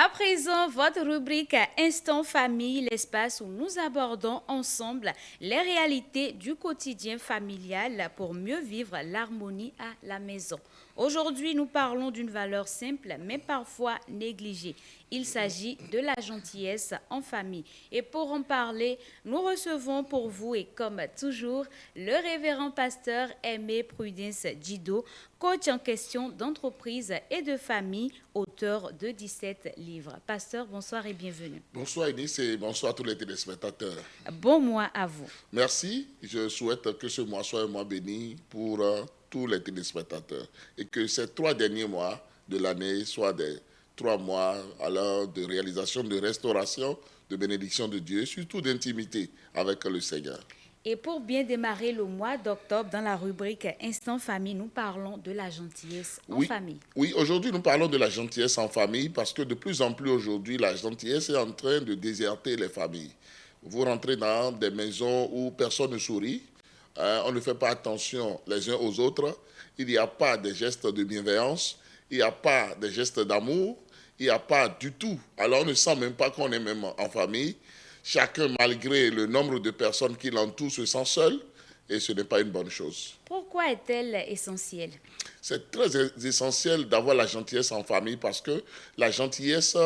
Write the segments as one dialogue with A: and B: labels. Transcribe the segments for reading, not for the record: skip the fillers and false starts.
A: À présent, votre rubrique Instant Famille, l'espace où nous abordons ensemble les réalités du quotidien familial pour mieux vivre l'harmonie à la maison. Aujourd'hui, nous parlons d'une valeur simple mais parfois négligée. Il s'agit de la gentillesse en famille. Et pour en parler, nous recevons pour vous et comme toujours le révérend pasteur Aimé Prudence Dido, coach en question d'entreprise et de famille, auteur de 17 livres. Pasteur, bonsoir et bienvenue.
B: Bonsoir Eunice et bonsoir à tous les téléspectateurs.
A: Bon mois à vous.
B: Merci, je souhaite que ce mois soit un mois béni pour tous les téléspectateurs et que ces 3 derniers mois de l'année soient des 3 mois alors, de réalisation, de restauration, de bénédiction de Dieu, surtout d'intimité avec le Seigneur.
A: Et pour bien démarrer le mois d'octobre, dans la rubrique Instant Famille, nous parlons de la gentillesse en
B: Oui,
A: famille.
B: oui, aujourd'hui nous parlons de la gentillesse en famille parce que de plus en plus aujourd'hui, la gentillesse est en train de déserter les familles. Vous rentrez dans des maisons où personne ne sourit, on ne fait pas attention les uns aux autres, il n'y a pas de gestes de bienveillance, il n'y a pas de gestes d'amour, il n'y a pas du tout. Alors on ne sent même pas qu'on est même en famille. Chacun, malgré le nombre de personnes qui l'entourent, se sent seul et ce n'est pas une bonne chose.
A: Pourquoi est-elle essentielle?
B: C'est très essentiel d'avoir la gentillesse en famille parce que la gentillesse,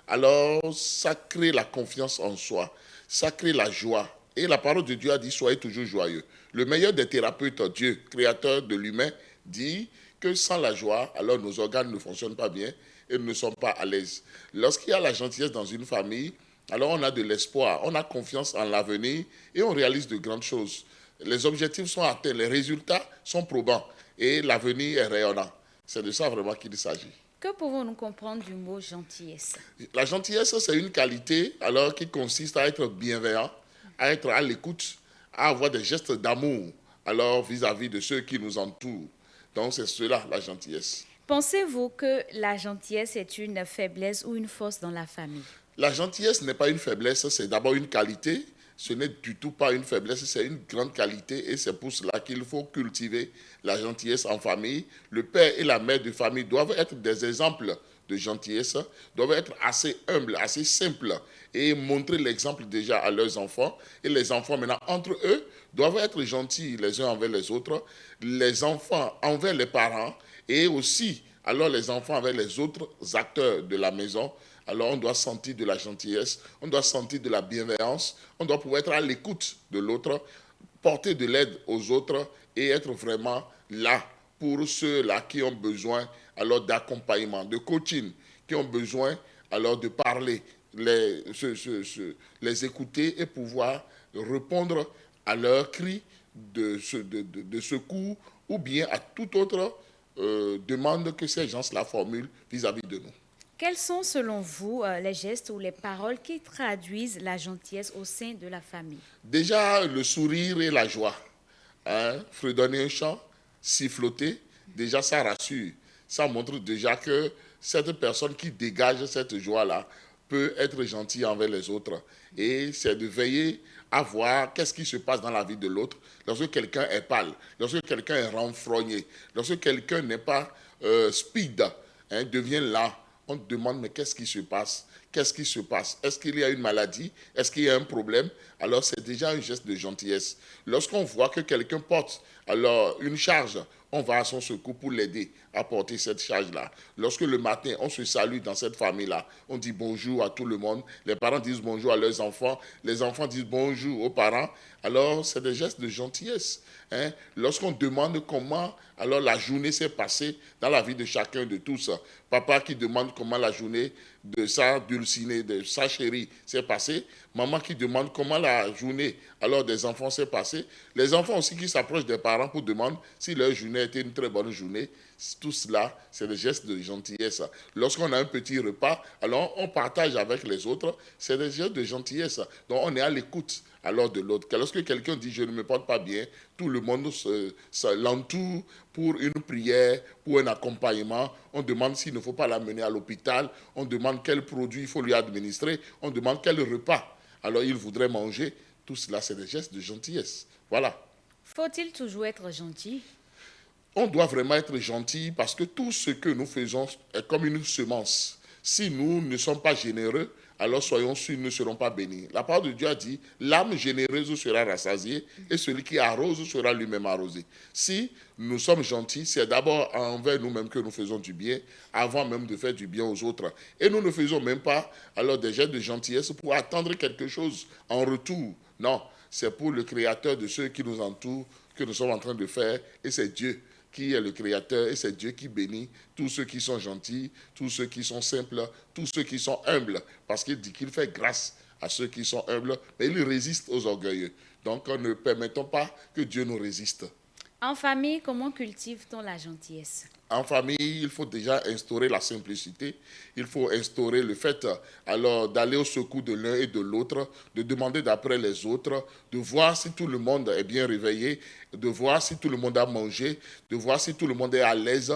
B: alors, ça crée la confiance en soi, ça crée la joie. Et la parole de Dieu a dit, soyez toujours joyeux. Le meilleur des thérapeutes, Dieu, créateur de l'humain, dit que sans la joie, alors nos organes ne fonctionnent pas bien et ne sont pas à l'aise. Lorsqu'il y a la gentillesse dans une famille, alors on a de l'espoir, on a confiance en l'avenir et on réalise de grandes choses. Les objectifs sont atteints, les résultats sont probants et l'avenir est rayonnant. C'est de ça vraiment qu'il s'agit.
A: Que pouvons-nous comprendre du mot gentillesse?
B: La gentillesse, c'est une qualité alors qui consiste à être bienveillant, à être à l'écoute, à avoir des gestes d'amour alors vis-à-vis de ceux qui nous entourent. Donc c'est cela la gentillesse.
A: Pensez-vous que la gentillesse est une faiblesse ou une force dans la famille?
B: La gentillesse n'est pas une faiblesse, c'est d'abord une qualité. Ce n'est du tout pas une faiblesse, c'est une grande qualité et c'est pour cela qu'il faut cultiver la gentillesse en famille. Le père et la mère de famille doivent être des exemples de gentillesse, doivent être assez humbles, assez simples et montrer l'exemple déjà à leurs enfants. Et les enfants maintenant, entre eux, doivent être gentils les uns envers les autres, les enfants envers les parents et aussi alors les enfants avec les autres acteurs de la maison. Alors on doit sentir de la gentillesse, on doit sentir de la bienveillance, on doit pouvoir être à l'écoute de l'autre, porter de l'aide aux autres et être vraiment là pour ceux-là qui ont besoin alors d'accompagnement, de coaching, qui ont besoin alors de parler, les écouter et pouvoir répondre à leurs cris de secours ou bien à toute autre demande que ces gens-là formulent vis-à-vis de nous.
A: Quels sont selon vous les gestes ou les paroles qui traduisent la gentillesse au sein de la famille?
B: Déjà, le sourire et la joie. Hein, fredonner un chant, siffloter, déjà ça rassure. Ça montre déjà que cette personne qui dégage cette joie-là peut être gentille envers les autres. Et c'est de veiller à voir qu'est-ce qui se passe dans la vie de l'autre. Lorsque quelqu'un est pâle, lorsque quelqu'un est renfrogné, lorsque quelqu'un n'est pas speed, hein, devient là, on te demande mais qu'est-ce qui se passe? Qu'est-ce qui se passe? Est-ce qu'il y a une maladie? Est-ce qu'il y a un problème? Alors c'est déjà un geste de gentillesse. Lorsqu'on voit que quelqu'un porte alors une charge, on va à son secours pour l'aider à porter cette charge-là. Lorsque le matin, on se salue dans cette famille-là, on dit bonjour à tout le monde, les parents disent bonjour à leurs enfants, les enfants disent bonjour aux parents, alors c'est des gestes de gentillesse. Hein? Lorsqu'on demande comment alors la journée s'est passée dans la vie de chacun de tous, papa qui demande comment la journée de sa dulcinée, de sa chérie s'est passée, maman qui demande comment la journée alors des enfants s'est passée, les enfants aussi qui s'approchent des parents pour demander si leur journée était une très bonne journée. Tout cela, c'est des gestes de gentillesse. Lorsqu'on a un petit repas, alors on partage avec les autres, c'est des gestes de gentillesse. Donc on est à l'écoute alors de l'autre. Lorsque quelqu'un dit je ne me porte pas bien, tout le monde l'entoure pour une prière, pour un accompagnement. On demande s'il ne faut pas l'amener à l'hôpital, on demande quel produit il faut lui administrer, on demande quel repas alors il voudrait manger. Tout cela, c'est des gestes de gentillesse. Voilà.
A: Faut-il toujours être gentil?
B: On doit vraiment être gentil parce que tout ce que nous faisons est comme une semence. Si nous ne sommes pas généreux, alors soyons sûrs, nous ne serons pas bénis. La parole de Dieu a dit, l'âme généreuse sera rassasiée et celui qui arrose sera lui-même arrosé. Si nous sommes gentils, c'est d'abord envers nous-mêmes que nous faisons du bien, avant même de faire du bien aux autres. Et nous ne faisons même pas alors des gestes de gentillesse pour attendre quelque chose en retour. Non, c'est pour le Créateur de ceux qui nous entourent que nous sommes en train de faire, et c'est Dieu qui est le Créateur, et c'est Dieu qui bénit tous ceux qui sont gentils, tous ceux qui sont simples, tous ceux qui sont humbles, parce qu'il dit qu'il fait grâce à ceux qui sont humbles, mais il résiste aux orgueilleux. Donc, ne permettons pas que Dieu nous résiste.
A: En famille, comment cultive-t-on la gentillesse?
B: En famille, il faut déjà instaurer la simplicité. Il faut instaurer le fait alors d'aller au secours de l'un et de l'autre, de demander d'après les autres, de voir si tout le monde est bien réveillé, de voir si tout le monde a mangé, de voir si tout le monde est à l'aise.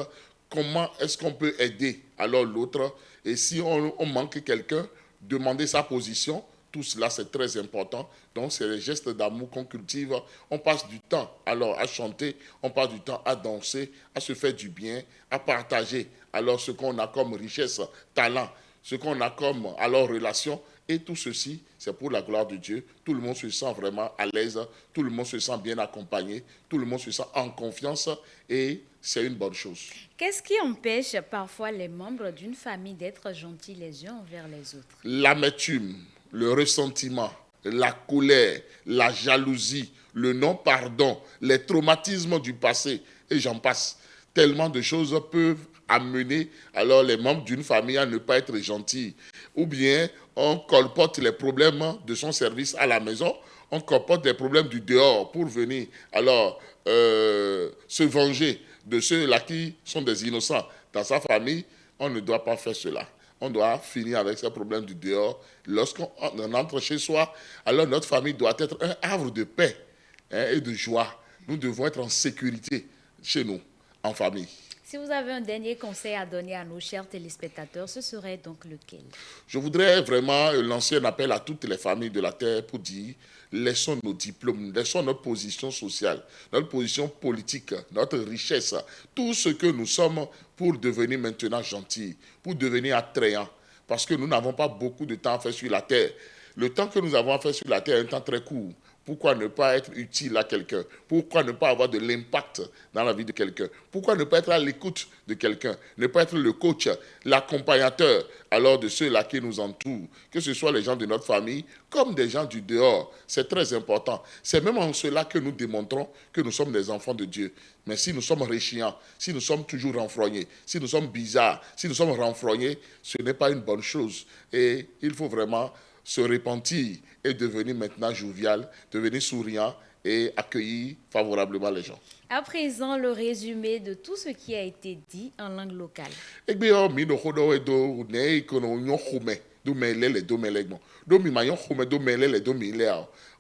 B: Comment est-ce qu'on peut aider alors l'autre? Et si on manque quelqu'un, demander sa position. Tout cela, c'est très important. Donc, c'est les gestes d'amour qu'on cultive. On passe du temps alors à chanter, on passe du temps à danser, à se faire du bien, à partager alors ce qu'on a comme richesse, talent, ce qu'on a comme alors relation. Et tout ceci, c'est pour la gloire de Dieu. Tout le monde se sent vraiment à l'aise, tout le monde se sent bien accompagné, tout le monde se sent en confiance et c'est une bonne chose.
A: Qu'est-ce qui empêche parfois les membres d'une famille d'être gentils les uns envers les autres?
B: L'amertume, le ressentiment, la colère, la jalousie, le non-pardon, les traumatismes du passé, et j'en passe. Tellement de choses peuvent amener alors les membres d'une famille à ne pas être gentils. Ou bien on colporte les problèmes de son service à la maison, on colporte des problèmes du dehors pour venir alors se venger de ceux-là qui sont des innocents dans sa famille. On ne doit pas faire cela. On doit finir avec ces problèmes du dehors. Lorsqu'on entre chez soi, alors notre famille doit être un havre de paix et de joie. Nous devons être en sécurité chez nous, en famille.
A: Si vous avez un dernier conseil à donner à nos chers téléspectateurs, ce serait donc lequel?
B: Je voudrais vraiment lancer un appel à toutes les familles de la terre pour dire, laissons nos diplômes, laissons notre position sociale, notre position politique, notre richesse, tout ce que nous sommes pour devenir maintenant gentils, pour devenir attrayants, parce que nous n'avons pas beaucoup de temps à faire sur la terre. Le temps que nous avons à faire sur la terre est un temps très court. Pourquoi ne pas être utile à quelqu'un? Pourquoi ne pas avoir de l'impact dans la vie de quelqu'un? Pourquoi ne pas être à l'écoute de quelqu'un? Ne pas être le coach, l'accompagnateur alors de ceux-là qui nous entourent, que ce soit les gens de notre famille comme des gens du dehors. C'est très important. C'est même en cela que nous démontrons que nous sommes des enfants de Dieu. Mais si nous sommes réchiants, si nous sommes toujours renfrognés, si nous sommes bizarres, si nous sommes renfrognés, ce n'est pas une bonne chose. Et il faut vraiment se repentir et devenir maintenant jovial, devenir souriant et accueillir favorablement les gens.
A: À présent, le résumé de tout ce qui a été dit en langue locale.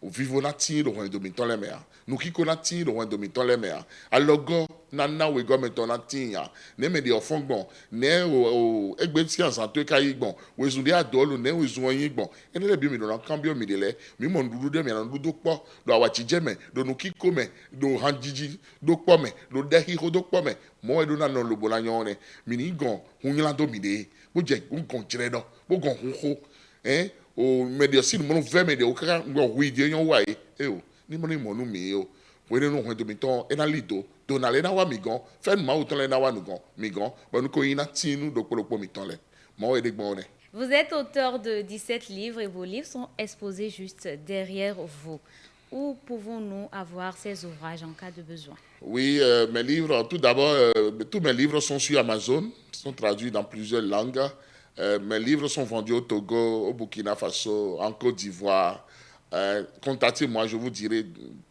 B: Vivo na ti lo wen domi ton le mea. Nukiko na ti lo wen domi ton le mea. Alogo na we go meton na ti ya. Ne me di ofon gbon. Ne o egbe ti an san to ka yi gbon. We zun de adolo ne we zun yin gbon. Ene le bi mi do na kambio mi de le. Mi mo ndudu de mi na ndudu po. Do awachi jeme. Do nukiko me. Do hanjiji. Do po me. Do dehi ho do po me. Mo e do na non lo bola nyone. Mi ni gon. Hunyala do mi de. Bo je un gon chire do. Bo gon ho. O media sin mo ve media o kaka ngo wi de yon wa e o ni mo nu mi o we no ho do mi ton e na lido do na le na wa mi gon fe ma o ton le na wa nu gon mi gon ba nu ko ina tinu do polopo mi ton le mo e de gbon ne.
A: Vous êtes auteur de 17 livres et vos livres sont exposés juste derrière vous. Où pouvons-nous avoir ces ouvrages en cas de besoin?
B: Oui, mes livres, tout d'abord, tous mes livres sont sur Amazon, sont traduits dans plusieurs langues. Mes livres sont vendus au Togo, au Burkina Faso, en Côte d'Ivoire. Contactez-moi, je vous dirai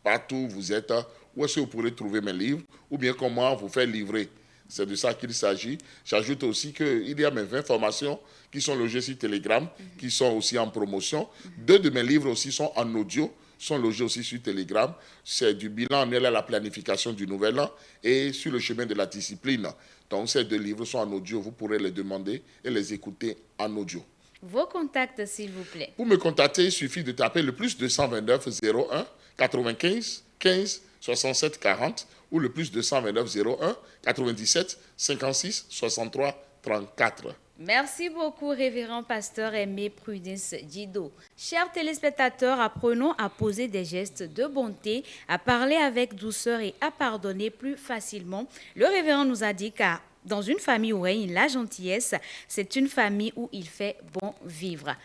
B: partout où vous êtes, où est-ce que vous pourrez trouver mes livres, ou bien comment vous faire livrer. C'est de ça qu'il s'agit. J'ajoute aussi qu'il y a mes 20 formations qui sont logées sur Telegram, qui sont aussi en promotion. 2 de mes livres aussi sont en audio, sont logés aussi sur Telegram. C'est du bilan annuel à la planification du nouvel an et sur le chemin de la discipline. Donc, ces 2 livres sont en audio. Vous pourrez les demander et les écouter en audio.
A: Vos contacts, s'il vous plaît.
B: Pour me contacter, il suffit de taper le plus 229 01 95 15 67 40 ou le plus 229 01 97 56 63 34.
A: Merci beaucoup, révérend pasteur Aimé Prudence Dido. Chers téléspectateurs, apprenons à poser des gestes de bonté, à parler avec douceur et à pardonner plus facilement. Le révérend nous a dit qu'à dans une famille où règne la gentillesse, c'est une famille où il fait bon vivre.